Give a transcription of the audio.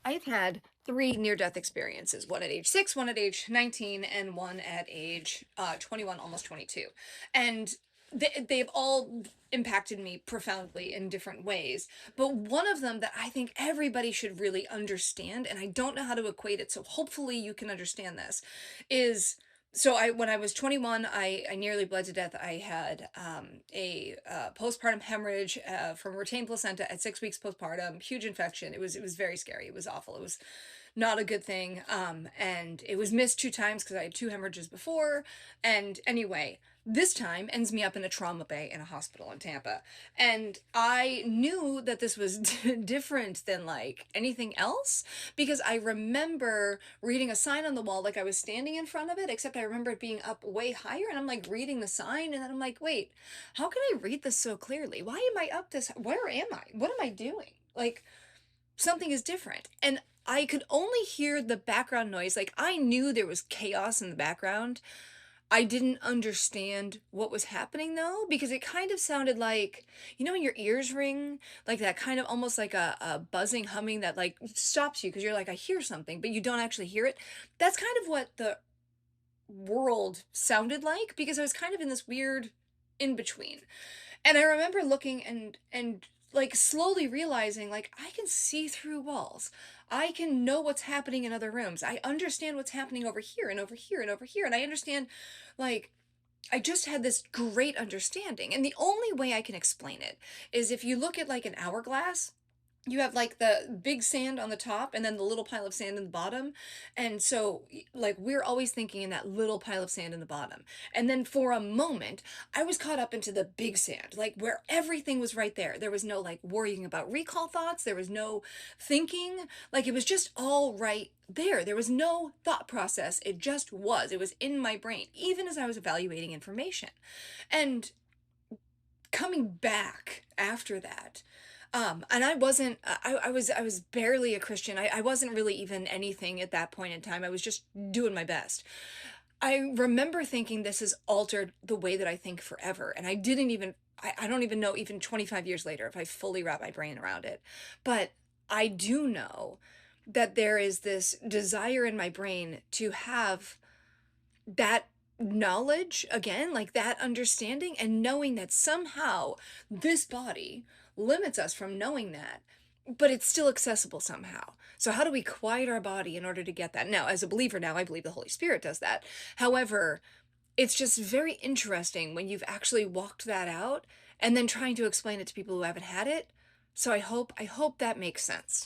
I've had three near-death experiences, one at age 6, one at age 19, and one at age 21, almost 22. And they've all impacted me profoundly in different ways. But one of them that I think everybody should really understand, and I don't know how to equate it, so hopefully you can understand this, is so when I was 21, I nearly bled to death. I had a postpartum hemorrhage from retained placenta at 6 weeks postpartum, huge infection. It was very scary. It was awful. It was not a good thing. And it was missed two times because I had two hemorrhages before. And anyway, this time ends me up in a trauma bay in a hospital in Tampa. And I knew that this was different than like anything else because I remember reading a sign on the wall, like I was standing in front of it, except I remember it being up way higher. And I'm like reading the sign, and then I'm like, wait, how can I read this so clearly? Why am I up this? Where am I? What am I doing? Like, something is different. And I could only hear the background noise. Like, I knew there was chaos in the background. I didn't understand what was happening though, because it kind of sounded like, when your ears ring, like that kind of almost like a buzzing humming that like stops you because you're like, I hear something, but you don't actually hear it. That's kind of what the world sounded like because I was kind of in this weird in between. And I remember looking and like slowly realizing like I can see through walls. I can know what's happening in other rooms. I understand what's happening over here and over here and over here. And I understand like I just had this great understanding. And the only way I can explain it is if you look at like an hourglass, you have like the big sand on the top and then the little pile of sand in the bottom. And so, like, we're always thinking in that little pile of sand in the bottom. And then for a moment, I was caught up into the big sand, like where everything was right there. There was no like worrying about recall thoughts, there was no thinking, like, it was just all right there. There was no thought process. It just was. It was in my brain, even as I was evaluating information. And coming back after that, and I wasn't I was barely a Christian. I wasn't really even anything at that point in time. I was just doing my best. I remember thinking this has altered the way that I think forever, and I don't even know even 25 years later if I fully wrap my brain around it. But I do know that there is this desire in my brain to have that knowledge again, like that understanding and knowing that somehow this body limits us from knowing that, but it's still accessible somehow. So how do we quiet our body in order to get that? Now, as a believer now, I believe the Holy Spirit does that. However, it's just very interesting when you've actually walked that out and then trying to explain it to people who haven't had it. So I hope that makes sense.